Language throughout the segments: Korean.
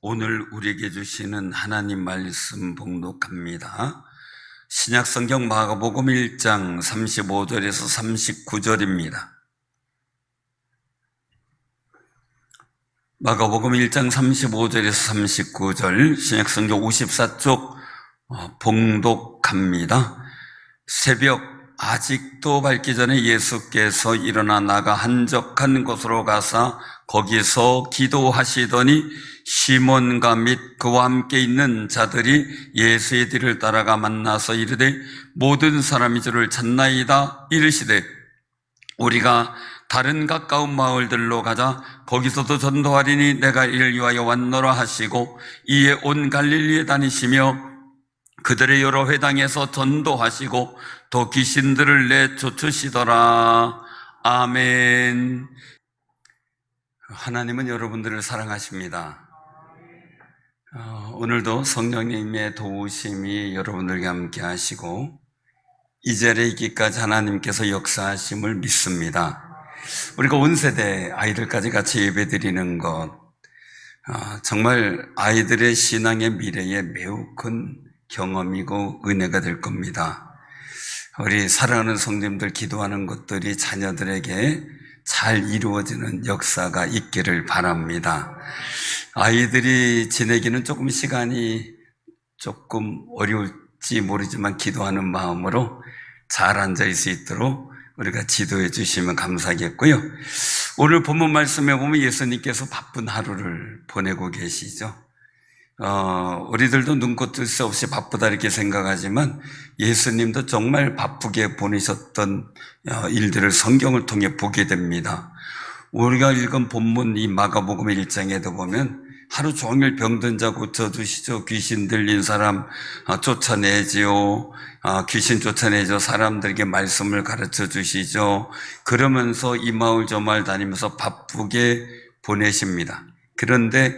오늘 우리에게 주시는 하나님 말씀 봉독합니다. 신약성경 마가복음 1장 35절에서 39절입니다. 마가복음 1장 35절에서 39절 신약성경 54쪽 봉독합니다. 새벽 아직도 밝기 전에 예수께서 일어나 나가 한적한 곳으로 가사 거기서 기도하시더니 시몬과 및 그와 함께 있는 자들이 예수의 뒤를 따라가 만나서 이르되 모든 사람이 주를 찾나이다. 이르시되 우리가 다른 가까운 마을들로 가자. 거기서도 전도하리니 내가 이를 위하여 왔노라 하시고 이에 온 갈릴리에 다니시며 그들의 여러 회당에서 전도하시고 또 귀신들을 내쫓으시더라. 아멘. 하나님은 여러분들을 사랑하십니다. 오늘도 성령님의 도우심이 여러분들과 함께 하시고 이 자리에 있기까지 하나님께서 역사하심을 믿습니다. 우리가 온 세대 아이들까지 같이 예배드리는 것 정말 아이들의 신앙의 미래에 매우 큰 경험이고 은혜가 될 겁니다. 우리 사랑하는 성도님들 기도하는 것들이 자녀들에게 잘 이루어지는 역사가 있기를 바랍니다. 아이들이 지내기는 조금 시간이 조금 어려울지 모르지만 기도하는 마음으로 잘 앉아있을 수 있도록 우리가 지도해 주시면 감사하겠고요. 오늘 본문 말씀에 보면 예수님께서 바쁜 하루를 보내고 계시죠. 우리들도 눈꽃 뜰 새 없이 바쁘다 이렇게 생각하지만 예수님도 정말 바쁘게 보내셨던 일들을 성경을 통해 보게 됩니다. 우리가 읽은 본문 이 마가복음 1장에도 보면 하루 종일 병든 자 고쳐주시죠. 귀신 들린 사람 쫓아내지요. 귀신 쫓아내죠. 사람들에게 말씀을 가르쳐 주시죠. 그러면서 이 마을 저 마을 다니면서 바쁘게 보내십니다. 그런데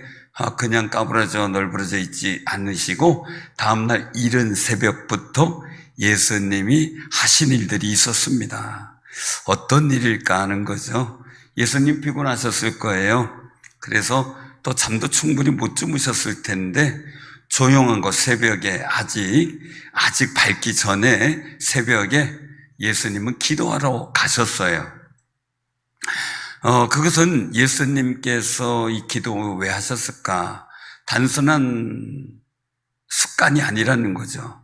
그냥 까부러져 널브러져 있지 않으시고 다음날 이른 새벽부터 예수님이 하신 일들이 있었습니다. 어떤 일일까 하는 거죠. 예수님 피곤하셨을 거예요. 그래서 또 잠도 충분히 못 주무셨을 텐데 조용한 곳 새벽에 아직 밝기 전에 새벽에 예수님은 기도하러 가셨어요. 그것은 예수님께서 이 기도 왜 하셨을까? 단순한 습관이 아니라는 거죠.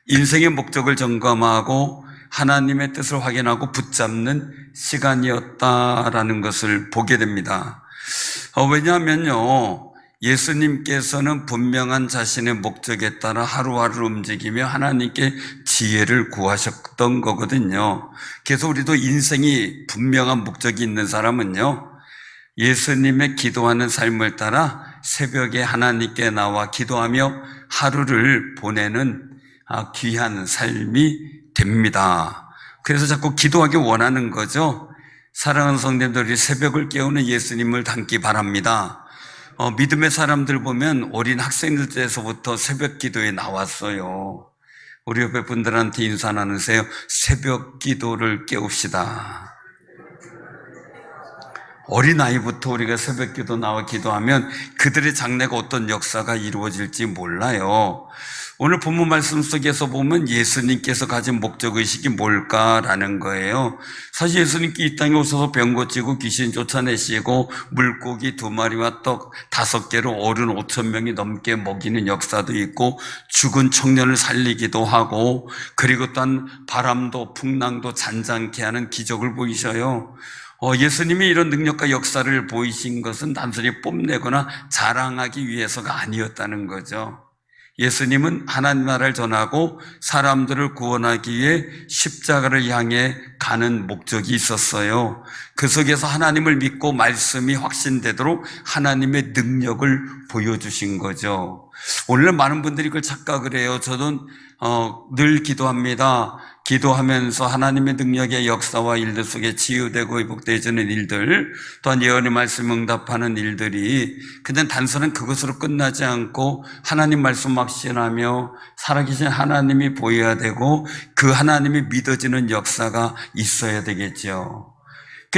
인생의 목적을 점검하고 하나님의 뜻을 확인하고 붙잡는 시간이었다라는 것을 보게 됩니다. 왜냐하면요, 예수님께서는 분명한 자신의 목적에 따라 하루하루 움직이며 하나님께 지혜를 구하셨던 거거든요. 그래서 우리도 인생이 분명한 목적이 있는 사람은요, 예수님의 기도하는 삶을 따라 새벽에 하나님께 나와 기도하며 하루를 보내는 귀한 삶이 됩니다. 그래서 자꾸 기도하기 원하는 거죠. 사랑하는 성도님들이 새벽을 깨우는 예수님을 닮기 바랍니다. 믿음의 사람들 보면 어린 학생들 때에서부터 새벽 기도에 나왔어요. 우리 옆에 분들한테 인사 나누세요. 새벽 기도를 깨웁시다. 어린아이부터 우리가 새벽 기도 나와 기도하면 그들의 장래가 어떤 역사가 이루어질지 몰라요. 오늘 본문 말씀 속에서 보면 예수님께서 가진 목적의식이 뭘까라는 거예요. 사실 예수님께 이 땅에 오셔서 병 고치고 귀신 쫓아내시고 물고기 2마리와 떡 5개로 어른 5,000명이 넘게 먹이는 역사도 있고 죽은 청년을 살리기도 하고 그리고 또한 바람도 풍랑도 잔잔케 하는 기적을 보이셔요. 예수님이 이런 능력과 역사를 보이신 것은 단순히 뽐내거나 자랑하기 위해서가 아니었다는 거죠. 예수님은 하나님 나라를 전하고 사람들을 구원하기 위해 십자가를 향해 가는 목적이 있었어요. 그 속에서 하나님을 믿고 말씀이 확신되도록 하나님의 능력을 보여주신 거죠. 오늘 많은 분들이 그걸 착각을 해요. 저도 늘 기도합니다. 기도하면서 하나님의 능력의 역사와 일들 속에 치유되고 회복되어지는 일들, 또한 예언의 말씀 응답하는 일들이 그냥 단순한 그것으로 끝나지 않고 하나님 말씀 확신하며 살아계신 하나님이 보여야 되고 그 하나님이 믿어지는 역사가 있어야 되겠죠.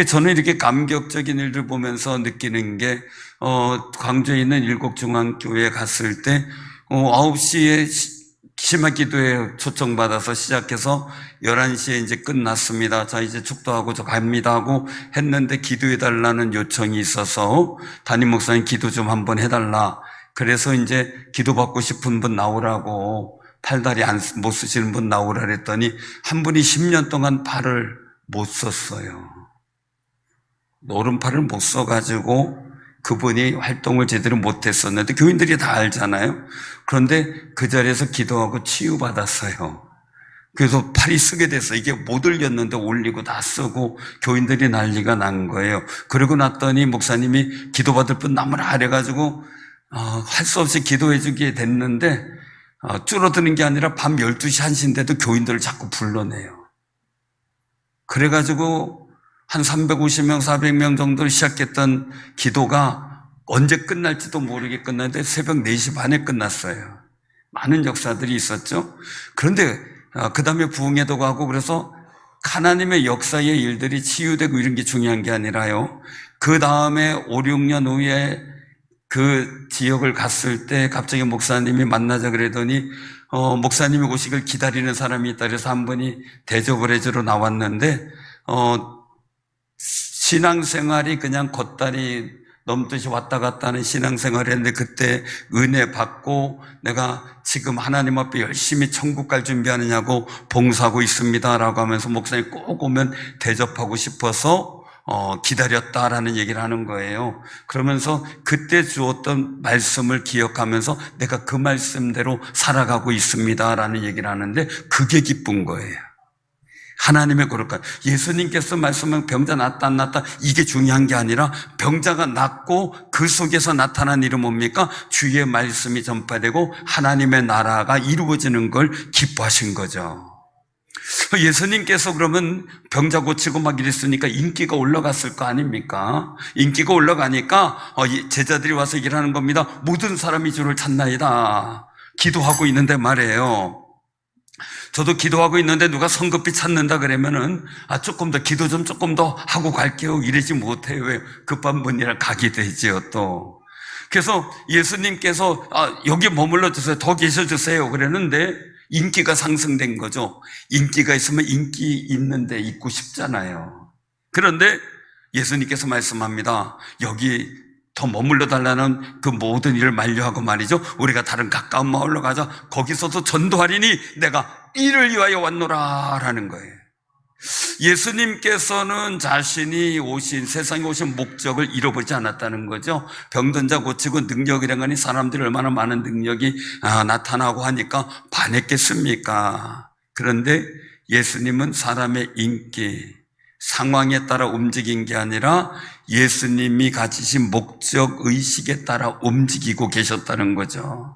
저는 이렇게 감격적인 일들 보면서 느끼는 게, 광주에 있는 일곡중앙교회에 갔을 때, 9시에 심화 기도에 초청받아서 시작해서 11시에 이제 끝났습니다. 자, 이제 축도하고 저 갑니다 하고 했는데 기도해달라는 요청이 있어서 담임 목사님 기도 좀 한번 해달라. 그래서 이제 기도받고 싶은 분 나오라고, 팔다리 못 쓰시는 분 나오라 그랬더니 한 분이 10년 동안 발을 못 썼어요. 오른팔을 못 써가지고 그분이 활동을 제대로 못했었는데 교인들이 다 알잖아요. 그런데 그 자리에서 기도하고 치유받았어요. 그래서 팔이 쓰게 됐어요. 이게 못 올렸는데 올리고 다 쓰고 교인들이 난리가 난 거예요. 그러고 났더니 목사님이 기도받을 분 나무라 그래가지고 할 수 없이 기도해 주게 됐는데 줄어드는 게 아니라 밤 12시 1시인데도 교인들을 자꾸 불러내요. 그래가지고 한 350명, 400명 정도를 시작했던 기도가 언제 끝날지도 모르게 끝났는데 새벽 4시 반에 끝났어요. 많은 역사들이 있었죠. 그런데 그 다음에 부흥회도 가고 그래서 하나님의 역사의 일들이 치유되고 이런 게 중요한 게 아니라요. 그 다음에 5, 6년 후에 그 지역을 갔을 때 갑자기 목사님이 만나자 그러더니 목사님이 오시길 기다리는 사람이 있다 그래서 한 분이 대접을 해주러 나왔는데 신앙생활이 그냥 걷다리 넘듯이 왔다 갔다 하는 신앙생활을 했는데 그때 은혜 받고 내가 지금 하나님 앞에 열심히 천국 갈 준비하느냐고 봉사하고 있습니다라고 하면서 목사님 꼭 오면 대접하고 싶어서 기다렸다라는 얘기를 하는 거예요. 그러면서 그때 주었던 말씀을 기억하면서 내가 그 말씀대로 살아가고 있습니다라는 얘기를 하는데 그게 기쁜 거예요. 하나님의 거룩한 예수님께서 말씀한 병자 낫다 안 낫다 이게 중요한 게 아니라 병자가 낫고 그 속에서 나타난 일은 뭡니까? 주의 말씀이 전파되고 하나님의 나라가 이루어지는 걸 기뻐하신 거죠. 예수님께서 그러면 병자 고치고 막 이랬으니까 인기가 올라갔을 거 아닙니까? 인기가 올라가니까 제자들이 와서 얘기를 하는 겁니다. 모든 사람이 주를 찾나이다. 기도하고 있는데 말이에요. 저도 기도하고 있는데 누가 성급히 찾는다 그러면은 조금 더 기도 좀 조금 더 하고 갈게요 이러지 못해요. 왜? 급한 분이라 가게 되지요 또. 그래서 예수님께서 여기 머물러 주세요, 더 계셔 주세요 그랬는데 인기가 상승된 거죠. 인기가 있으면 인기 있는데 있고 싶잖아요. 그런데 예수님께서 말씀합니다. 여기 더 머물러 달라는 그 모든 일을 만류하고 말이죠. 우리가 다른 가까운 마을로 가자. 거기서도 전도하리니 내가 이를 위하여 왔노라 라는 거예요. 예수님께서는 자신이 세상에 오신 목적을 잃어버리지 않았다는 거죠. 병든 자 고치고 능력이란 거니 사람들이 얼마나 많은 능력이 나타나고 하니까 반했겠습니까? 그런데 예수님은 사람의 인기, 상황에 따라 움직인 게 아니라 예수님이 가지신 목적 의식에 따라 움직이고 계셨다는 거죠.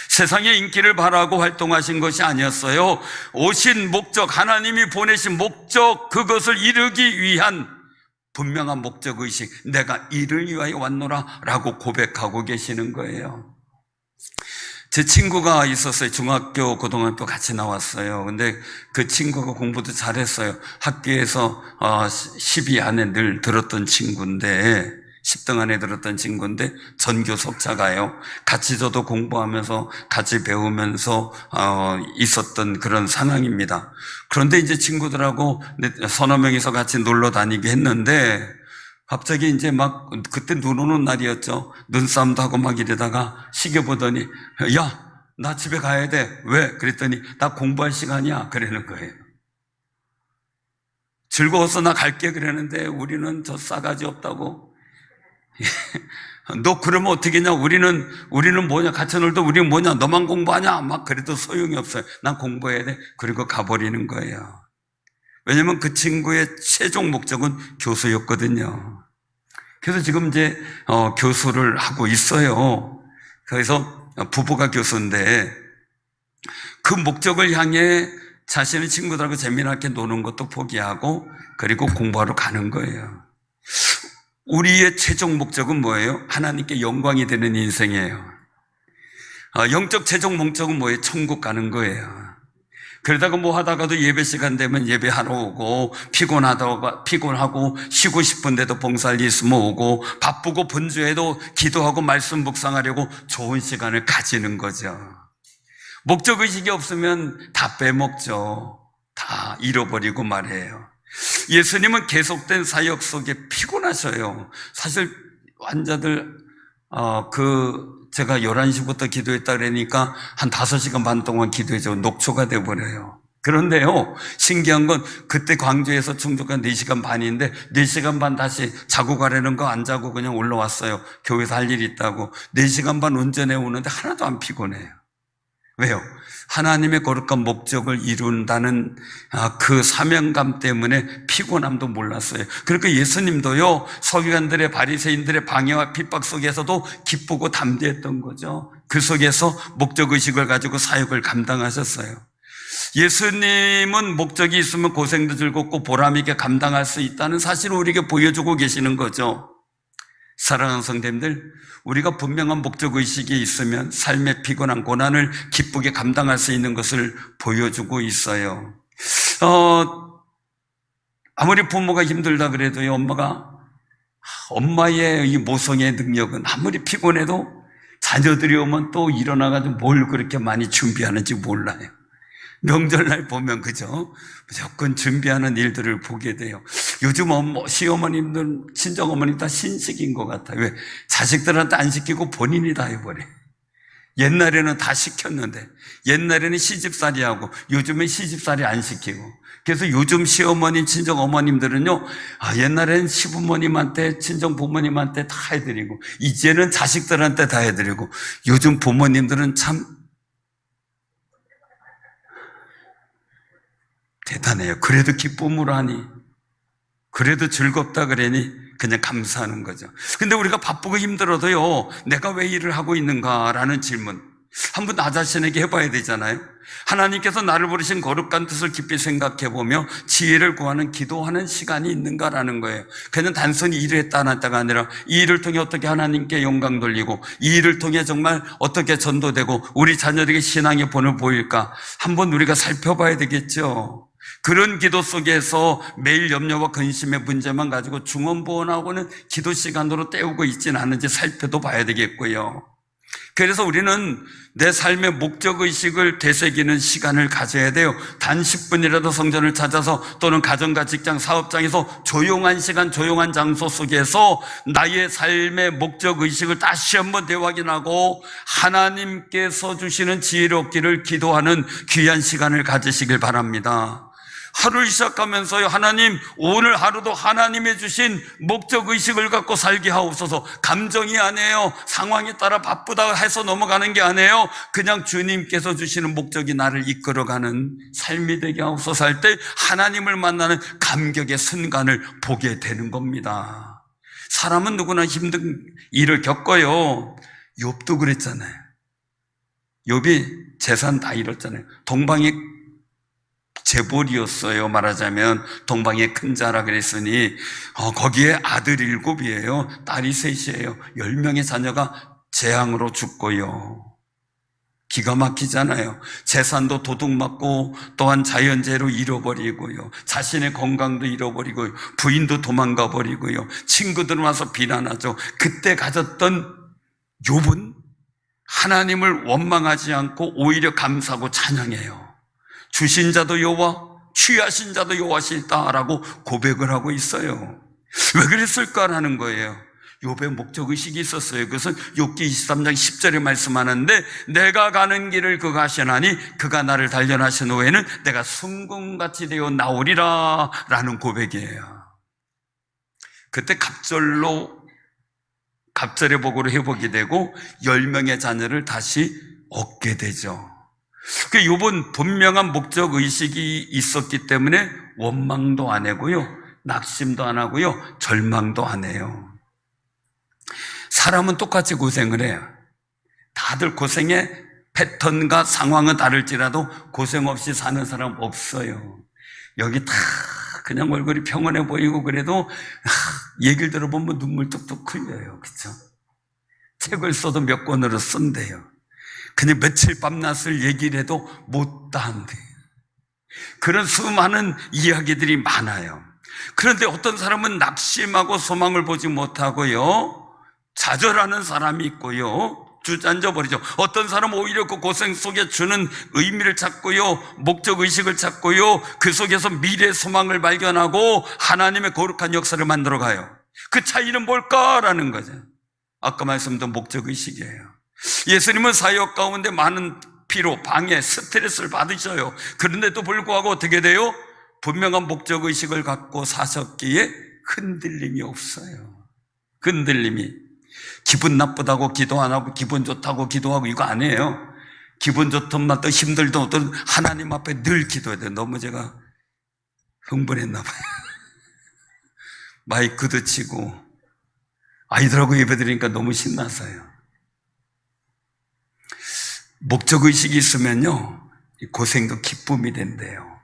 세상의 인기를 바라고 활동하신 것이 아니었어요. 오신 목적, 하나님이 보내신 목적, 그것을 이루기 위한 분명한 목적 의식, 내가 이를 위하여 왔노라 라고 고백하고 계시는 거예요. 제 친구가 있었어요. 중학교, 고등학교 같이 나왔어요. 근데 그 친구가 공부도 잘했어요. 학교에서 10위 안에 늘 들었던 친구인데, 10등 안에 들었던 친구인데 전교 석차가요. 같이 저도 공부하면서 같이 배우면서 있었던 그런 상황입니다. 그런데 이제 친구들하고 서너 명이서 같이 놀러 다니게 했는데 갑자기 이제 막 그때 눈 오는 날이었죠. 눈싸움도 하고 막 이러다가 시계 보더니 야, 나 집에 가야 돼. 왜? 그랬더니 나 공부할 시간이야. 그러는 거예요. 즐거워서 나 갈게 그러는데 우리는 저 싸가지 없다고 너 그러면 어떻게냐? 우리는 뭐냐? 같이 놀도 우리는 뭐냐? 너만 공부하냐? 막 그래도 소용이 없어요. 난 공부해야 돼. 그리고 가버리는 거예요. 왜냐면 그 친구의 최종 목적은 교수였거든요. 그래서 지금 이제 교수를 하고 있어요. 그래서 부부가 교수인데 그 목적을 향해 자신의 친구들하고 재미나게 노는 것도 포기하고 그리고 공부하러 가는 거예요. 우리의 최종 목적은 뭐예요? 하나님께 영광이 되는 인생이에요. 영적 최종 목적은 뭐예요? 천국 가는 거예요. 그러다가 뭐 하다가도 예배 시간 되면 예배하러 오고, 피곤하고 쉬고 싶은데도 봉사할 일 있으면 오고, 바쁘고 분주해도 기도하고 말씀 묵상하려고 좋은 시간을 가지는 거죠. 목적의식이 없으면 다 빼먹죠. 다 잃어버리고 말해요. 예수님은 계속된 사역 속에 피곤하셔요. 사실 환자들 제가 11시부터 기도했다 그러니까 한 5시간 반 동안 기도해서 녹초가 돼버려요. 그런데요, 신기한 건 그때 광주에서 충주가 4시간 반인데 4시간 반 다시 자고 가려는 거 안 자고 그냥 올라왔어요. 교회에서 할 일이 있다고. 4시간 반 운전해 오는데 하나도 안 피곤해요. 왜요? 하나님의 거룩한 목적을 이룬다는 그 사명감 때문에 피곤함도 몰랐어요. 그러니까 예수님도요, 서기관들의 바리새인들의 방해와 핍박 속에서도 기쁘고 담대했던 거죠. 그 속에서 목적의식을 가지고 사역을 감당하셨어요. 예수님은 목적이 있으면 고생도 즐겁고 보람있게 감당할 수 있다는 사실을 우리에게 보여주고 계시는 거죠. 사랑하는 성도님들, 우리가 분명한 목적의식이 있으면 삶의 피곤한 고난을 기쁘게 감당할 수 있는 것을 보여주고 있어요. 아무리 부모가 힘들다 그래도요, 엄마의 이 모성의 능력은 아무리 피곤해도 자녀들이 오면 또 일어나가지고 뭘 그렇게 많이 준비하는지 몰라요. 명절날 보면 그죠? 무조건 준비하는 일들을 보게 돼요. 요즘 시어머님들, 친정어머니 다 신식인 것 같아요. 왜? 자식들한테 안 시키고 본인이 다 해버려. 옛날에는 다 시켰는데, 옛날에는 시집살이하고 요즘엔 시집살이 안 시키고. 그래서 요즘 시어머니, 친정어머님들은요, 옛날에는 시부모님한테, 친정부모님한테 다 해드리고, 이제는 자식들한테 다 해드리고, 요즘 부모님들은 참 대단해요. 그래도 기쁨으로 하니, 그래도 즐겁다 그러니 그냥 감사하는 거죠. 근데 우리가 바쁘고 힘들어도요, 내가 왜 일을 하고 있는가라는 질문 한번 나 자신에게 해봐야 되잖아요. 하나님께서 나를 부르신 거룩한 뜻을 깊이 생각해보며 지혜를 구하는 기도하는 시간이 있는가라는 거예요. 그냥 단순히 일을 했다 안 했다가 아니라 이 일을 통해 어떻게 하나님께 영광 돌리고, 이 일을 통해 정말 어떻게 전도되고 우리 자녀들에게 신앙의 본을 보일까 한번 우리가 살펴봐야 되겠죠. 그런 기도 속에서 매일 염려와 근심의 문제만 가지고 중언부언하고는 기도 시간으로 때우고 있지는 않은지 살펴도 봐야 되겠고요. 그래서 우리는 내 삶의 목적의식을 되새기는 시간을 가져야 돼요. 단 10분이라도 성전을 찾아서 또는 가정과 직장, 사업장에서 조용한 시간, 조용한 장소 속에서 나의 삶의 목적의식을 다시 한번 되확인하고 하나님께서 주시는 지혜를 얻기를 기도하는 귀한 시간을 가지시길 바랍니다. 하루를 시작하면서요, 하나님, 오늘 하루도 하나님의 주신 목적의식을 갖고 살게 하옵소서. 감정이 아니에요. 상황에 따라 바쁘다 해서 넘어가는 게 아니에요. 그냥 주님께서 주시는 목적이 나를 이끌어가는 삶이 되게 하옵소서 할 때 하나님을 만나는 감격의 순간을 보게 되는 겁니다. 사람은 누구나 힘든 일을 겪어요. 욥도 그랬잖아요. 욥이 재산 다 잃었잖아요. 동방의 재벌이었어요. 말하자면 동방의 큰 자라 그랬으니 거기에 아들 7이에요. 딸이 3이에요. 10명의 자녀가 재앙으로 죽고요. 기가 막히잖아요. 재산도 도둑맞고 또한 자연재해로 잃어버리고요. 자신의 건강도 잃어버리고요. 부인도 도망가 버리고요. 친구들은 와서 비난하죠. 그때 가졌던 욥은 하나님을 원망하지 않고 오히려 감사하고 찬양해요. 주신 자도 여호와, 취하신 자도 여호와시다라고 고백을 하고 있어요. 왜 그랬을까라는 거예요. 욥의 목적의식이 있었어요. 그것은 욥기 23장 10절에 말씀하는데, 내가 가는 길을 그가 하시나니 그가 나를 단련하신 후에는 내가 순금같이 되어 나오리라 라는 고백이에요. 그때 갑절의 복으로 회복이 되고 10명의 자녀를 다시 얻게 되죠. 그 욥은 분명한 목적의식이 있었기 때문에 원망도 안 하고요, 낙심도 안 하고요, 절망도 안 해요. 사람은 똑같이 고생을 해요. 다들 고생의 패턴과 상황은 다를지라도 고생 없이 사는 사람 없어요. 여기 다 그냥 얼굴이 평온해 보이고 그래도 얘기를 들어보면 눈물 뚝뚝 흘려요. 그렇죠? 책을 써도 몇 권으로 쓴대요. 그냥 며칠 밤낮을 얘기를 해도 못다 한대. 그런 수많은 이야기들이 많아요. 그런데 어떤 사람은 낙심하고 소망을 보지 못하고요, 좌절하는 사람이 있고요, 주저앉아 버리죠. 어떤 사람은 오히려 그 고생 속에 주는 의미를 찾고요, 목적의식을 찾고요, 그 속에서 미래 소망을 발견하고 하나님의 거룩한 역사를 만들어가요. 그 차이는 뭘까라는 거죠. 아까 말씀드린 목적의식이에요. 예수님은 사역 가운데 많은 피로, 방해, 스트레스를 받으셔요. 그런데도 불구하고 어떻게 돼요? 분명한 목적의식을 갖고 사셨기에 흔들림이 없어요. 흔들림이. 기분 나쁘다고 기도 안 하고 기분 좋다고 기도하고 이거 아니에요. 기분 좋든 나또 힘들든 어떤 하나님 앞에 늘 기도해야 돼요. 너무 제가 흥분했나 봐요. 마이크도 치고 아이들하고 예배드리니까 너무 신나서요. 목적의식이 있으면요, 고생도 기쁨이 된대요.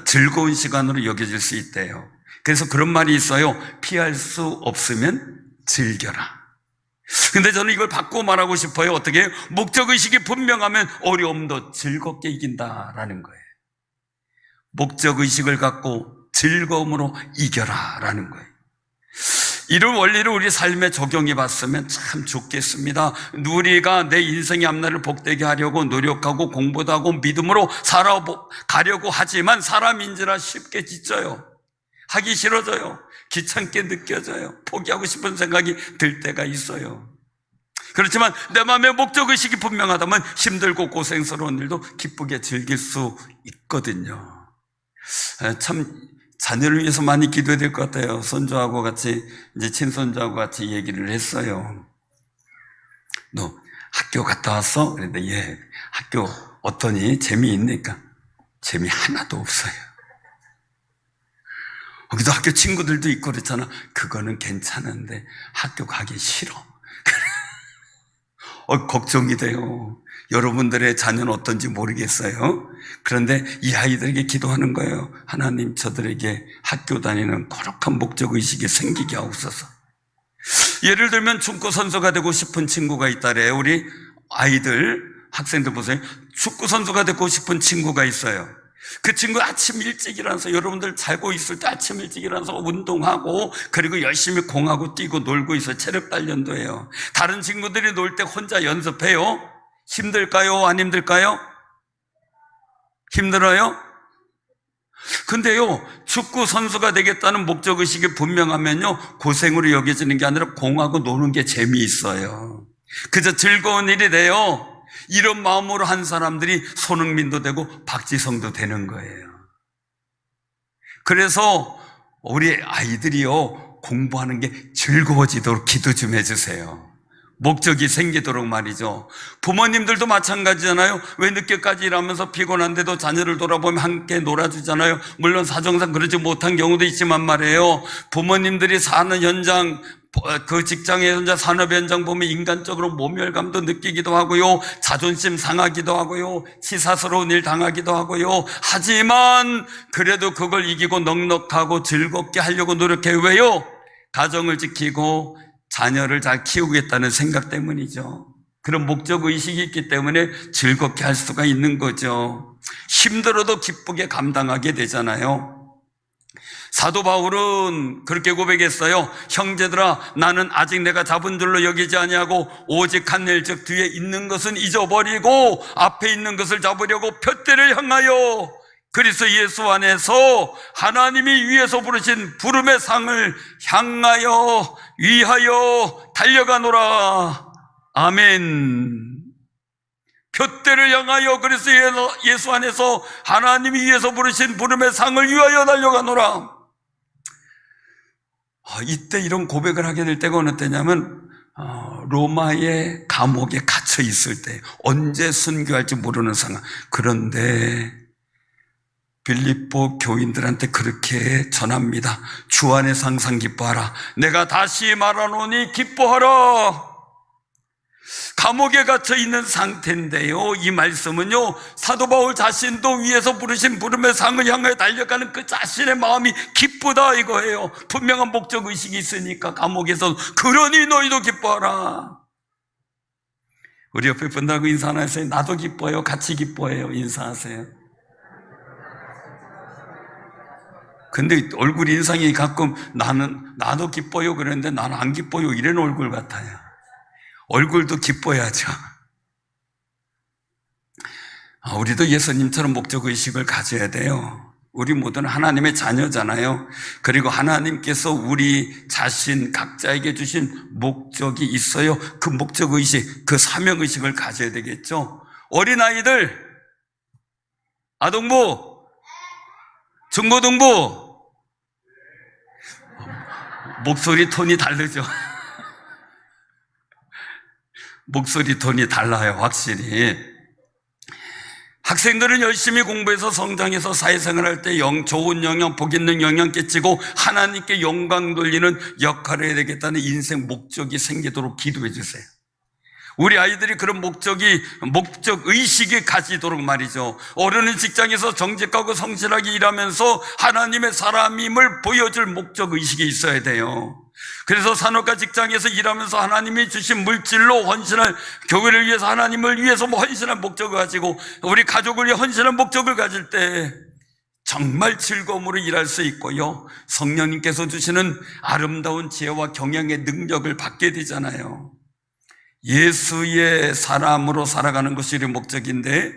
즐거운 시간으로 여겨질 수 있대요. 그래서 그런 말이 있어요. 피할 수 없으면 즐겨라. 근데 저는 이걸 바꾸고 말하고 싶어요. 어떻게? 목적의식이 분명하면 어려움도 즐겁게 이긴다라는 거예요. 목적의식을 갖고 즐거움으로 이겨라라는 거예요. 이런 원리를 우리 삶에 적용해 봤으면 참 좋겠습니다. 우리가 내 인생의 앞날을 복되게 하려고 노력하고 공부도 하고 믿음으로 살아가려고 하지만 사람인지라 쉽게 지쳐요. 하기 싫어져요. 귀찮게 느껴져요. 포기하고 싶은 생각이 들 때가 있어요. 그렇지만 내 마음의 목적의식이 분명하다면 힘들고 고생스러운 일도 기쁘게 즐길 수 있거든요. 참 자녀를 위해서 많이 기도해야 될 것 같아요. 손주하고 같이, 이제 친손주하고 같이 얘기를 했어요. 너 학교 갔다 왔어? 그랬는데 예, 학교 어떠니? 재미있니까? 재미 하나도 없어요. 거기도 학교 친구들도 있고 그렇잖아. 그거는 괜찮은데 학교 가기 싫어. 걱정이 돼요. 여러분들의 자녀는 어떤지 모르겠어요. 그런데 이 아이들에게 기도하는 거예요. 하나님, 저들에게 학교 다니는 거룩한 목적의식이 생기게 하옵소서. 예를 들면 축구 선수가 되고 싶은 친구가 있다래요. 우리 아이들, 학생들 보세요. 축구 선수가 되고 싶은 친구가 있어요. 그 친구 아침 일찍 일어나서, 여러분들 자고 있을 때 아침 일찍 일어나서 운동하고 그리고 열심히 공하고 뛰고 놀고 있어요. 체력 단련도 해요. 다른 친구들이 놀 때 혼자 연습해요. 힘들까요? 안 힘들까요? 힘들어요? 근데요, 축구 선수가 되겠다는 목적의식이 분명하면요, 고생으로 여겨지는 게 아니라 공하고 노는 게 재미있어요. 그저 즐거운 일이 돼요. 이런 마음으로 한 사람들이 손흥민도 되고 박지성도 되는 거예요. 그래서 우리 아이들이요, 공부하는 게 즐거워지도록 기도 좀 해주세요. 목적이 생기도록 말이죠. 부모님들도 마찬가지잖아요. 왜 늦게까지 일하면서 피곤한데도 자녀를 돌아보면 함께 놀아주잖아요. 물론 사정상 그러지 못한 경우도 있지만 말이에요. 부모님들이 사는 현장, 그 직장의 현장, 산업 현장 보면 인간적으로 모멸감도 느끼기도 하고요, 자존심 상하기도 하고요, 치사스러운 일 당하기도 하고요. 하지만 그래도 그걸 이기고 넉넉하고 즐겁게 하려고 노력해. 왜요? 가정을 지키고 자녀를 잘 키우겠다는 생각 때문이죠. 그런 목적의식이 있기 때문에 즐겁게 할 수가 있는 거죠. 힘들어도 기쁘게 감당하게 되잖아요. 사도 바울은 그렇게 고백했어요. 형제들아, 나는 아직 내가 잡은 줄로 여기지 아니하고 오직 한 일, 즉 뒤에 있는 것은 잊어버리고 앞에 있는 것을 잡으려고 푯대를 향하여 그리스도 예수 안에서 하나님이 위에서 부르신 부름의 상을 향하여 위하여 달려가노라. 아멘. 푯대를 향하여 그리스도 예수 안에서 하나님이 위에서 부르신 부름의 상을 위하여 달려가노라. 이때 이런 고백을 하게 될 때가 어느 때냐면 로마의 감옥에 갇혀 있을 때, 언제 순교할지 모르는 상황. 그런데 빌립보 교인들한테 그렇게 전합니다. 주 안에서 항상 기뻐하라. 내가 다시 말하노니 기뻐하라. 감옥에 갇혀 있는 상태인데요, 이 말씀은요, 사도 바울 자신도 위에서 부르신 부름의 상을 향해 달려가는 그 자신의 마음이 기쁘다 이거예요. 분명한 목적의식이 있으니까 감옥에서. 그러니 너희도 기뻐하라. 우리 옆에 분들하고 인사 하나 하세요. 나도 기뻐요. 같이 기뻐해요. 인사하세요. 근데 얼굴 인상이 가끔 나도 기뻐요 그랬는데 나는 안 기뻐요 이런 얼굴 같아요. 얼굴도 기뻐야죠. 우리도 예수님처럼 목적의식을 가져야 돼요. 우리 모두는 하나님의 자녀잖아요. 그리고 하나님께서 우리 자신 각자에게 주신 목적이 있어요. 그 목적의식, 그 사명의식을 가져야 되겠죠. 어린아이들, 아동부, 중고등부, 목소리 톤이 다르죠. 목소리 톤이 달라요, 확실히. 학생들은 열심히 공부해서 성장해서 사회생활할 때 좋은 영향, 복 있는 영향 끼치고 하나님께 영광 돌리는 역할을 해야 되겠다는 인생 목적이 생기도록 기도해 주세요. 우리 아이들이 그런 목적의식이 가지도록 말이죠. 어른은 직장에서 정직하고 성실하게 일하면서 하나님의 사람임을 보여줄 목적의식이 있어야 돼요. 그래서 산업과 직장에서 일하면서 하나님이 주신 물질로 헌신할, 교회를 위해서 하나님을 위해서 헌신한 목적을 가지고 우리 가족을 위해 헌신한 목적을 가질 때 정말 즐거움으로 일할 수 있고요, 성령님께서 주시는 아름다운 지혜와 경영의 능력을 받게 되잖아요. 예수의 사람으로 살아가는 것이 우리 목적인데,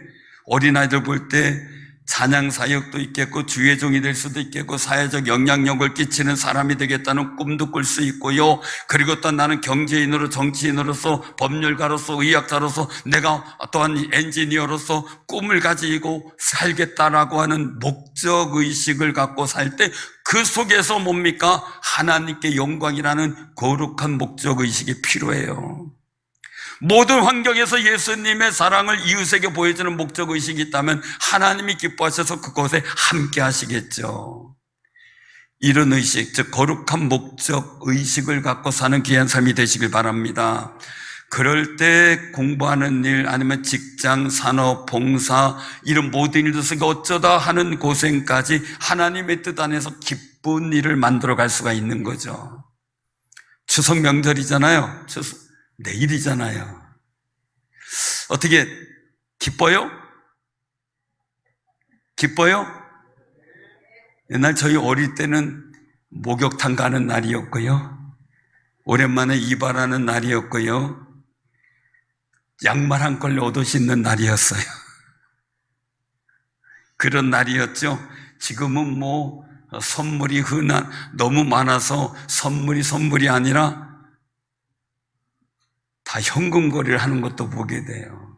어린아이들 볼 때 찬양 사역도 있겠고 주의 종이 될 수도 있겠고 사회적 영향력을 끼치는 사람이 되겠다는 꿈도 꿀 수 있고요, 그리고 또 나는 경제인으로, 정치인으로서, 법률가로서, 의학자로서, 내가 또한 엔지니어로서 꿈을 가지고 살겠다라고 하는 목적의식을 갖고 살 때 그 속에서 뭡니까? 하나님께 영광이라는 거룩한 목적의식이 필요해요. 모든 환경에서 예수님의 사랑을 이웃에게 보여주는 목적의식이 있다면 하나님이 기뻐하셔서 그곳에 함께 하시겠죠. 이런 의식, 즉 거룩한 목적의식을 갖고 사는 귀한 삶이 되시길 바랍니다. 그럴 때 공부하는 일, 아니면 직장, 산업, 봉사, 이런 모든 일도 속에 어쩌다 하는 고생까지 하나님의 뜻 안에서 기쁜 일을 만들어갈 수가 있는 거죠. 추석 명절이잖아요. 내일이잖아요. 어떻게 기뻐요? 기뻐요? 옛날 저희 어릴 때는 목욕탕 가는 날이었고요, 오랜만에 이발하는 날이었고요, 양말 한 켤레 얻어 신는 날이었어요. 그런 날이었죠. 지금은 선물이 너무 많아서 선물이 아니라 다 현금거래를 하는 것도 보게 돼요.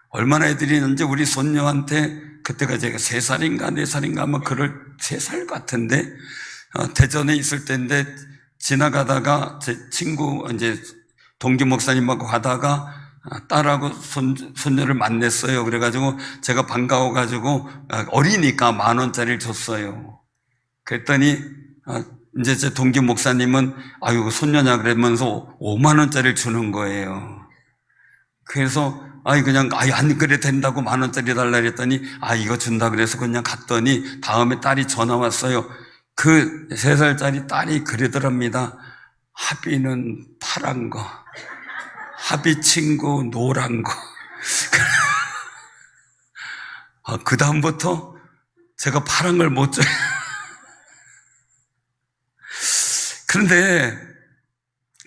얼마나 애들이 있는지 우리 손녀한테, 그때가 제가 3살인가 4살인가 아마 3살 같은데, 대전에 있을 때인데 지나가다가 제 친구 이제 동기 목사님하고 가다가 딸하고 손녀를 만났어요. 그래가지고 제가 반가워가지고 어리니까 10,000원짜리를 줬어요. 그랬더니 이제 제 동기 목사님은 아유 손녀냐 그러면서 50,000원짜리를 주는 거예요. 그래서 그냥 안 그래 된다고 10,000원짜리 달라 그랬더니 이거 준다 그래서 그냥 갔더니 다음에 딸이 전화 왔어요. 그 3살짜리 딸이 그러더랍니다. 하비는 파란 거, 하비 친구 노란 거. 그 다음부터 제가 파란 걸 못 줘요. 그런데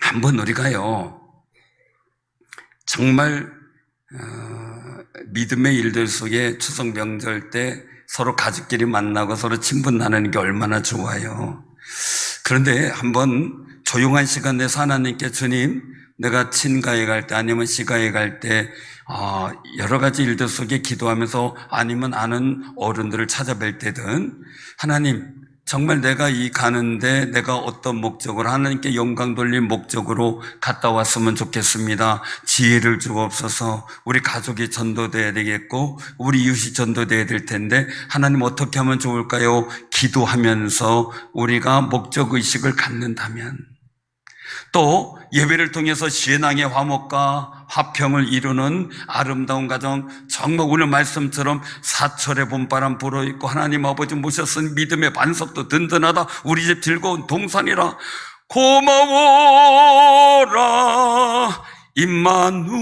한번 우리가요, 정말 믿음의 일들 속에 추석 명절 때 서로 가족끼리 만나고 서로 친분 나누는 게 얼마나 좋아요. 그런데 한번 조용한 시간 내서 하나님께, 주님, 내가 친가에 갈 때 아니면 시가에 갈 때 여러 가지 일들 속에 기도하면서 아니면 아는 어른들을 찾아뵐 때든, 하나님, 정말 내가 가는데 내가 어떤 목적으로 하나님께 영광 돌릴 목적으로 갔다 왔으면 좋겠습니다. 지혜를 주옵소서. 우리 가족이 전도돼야 되겠고 우리 이웃이 전도돼야 될 텐데 하나님 어떻게 하면 좋을까요? 기도하면서 우리가 목적의식을 갖는다면, 또 예배를 통해서 신앙의 화목과 화평을 이루는 아름다운 가정, 정말 오늘 말씀처럼 사철의 봄바람 불어있고 하나님 아버지 모셨은 믿음의 반석도 든든하다, 우리 집 즐거운 동산이라, 고마워라 임마누엘,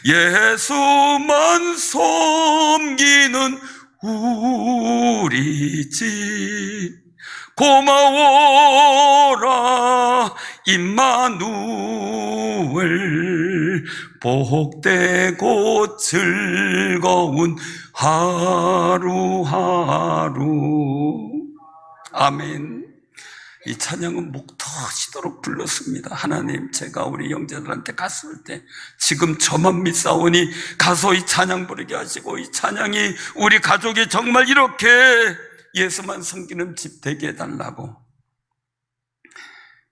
예수만 섬기는 우리 집 고마워라 임마누엘 복되고 즐거운 하루하루. 아멘. 이 찬양은 목 터지도록 불렀습니다. 하나님, 제가 우리 형제들한테 갔을 때 지금 저만 믿사오니 가서 이 찬양 부르게 하시고, 이 찬양이 우리 가족이 정말 이렇게 예수만 섬기는 집 되게 해달라고,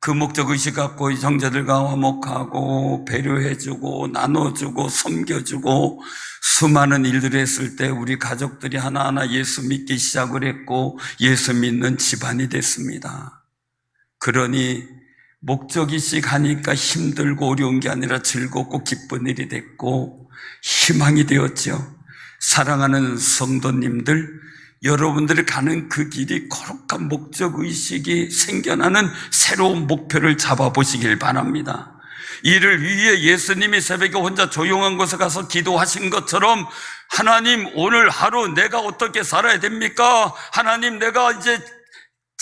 그 목적의식 갖고 이 형제들과 화목하고 배려해주고 나눠주고 섬겨주고 수많은 일들을 했을 때 우리 가족들이 하나하나 예수 믿기 시작을 했고 예수 믿는 집안이 됐습니다. 그러니 목적의식 하니까 힘들고 어려운 게 아니라 즐겁고 기쁜 일이 됐고 희망이 되었죠. 사랑하는 성도님들, 여러분들이 가는 그 길이 거룩한 목적의식이 생겨나는 새로운 목표를 잡아보시길 바랍니다. 이를 위해 예수님이 새벽에 혼자 조용한 곳에 가서 기도하신 것처럼, 하나님, 오늘 하루 내가 어떻게 살아야 됩니까? 하나님, 내가 이제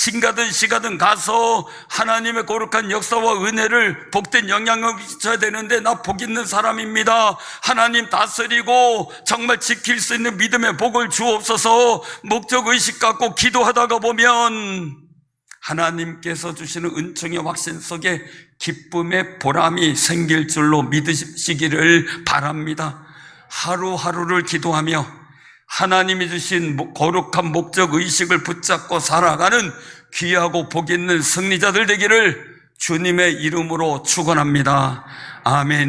진가든 시가든 가서 하나님의 거룩한 역사와 은혜를 복된 영향을 미쳐야 되는데 나 복 있는 사람입니다. 하나님 다스리고 정말 지킬 수 있는 믿음의 복을 주옵소서. 목적의식 갖고 기도하다가 보면 하나님께서 주시는 은총의 확신 속에 기쁨의 보람이 생길 줄로 믿으시기를 바랍니다. 하루하루를 기도하며 하나님이 주신 거룩한 목적의식을 붙잡고 살아가는 귀하고 복 있는 승리자들 되기를 주님의 이름으로 축원합니다. 아멘.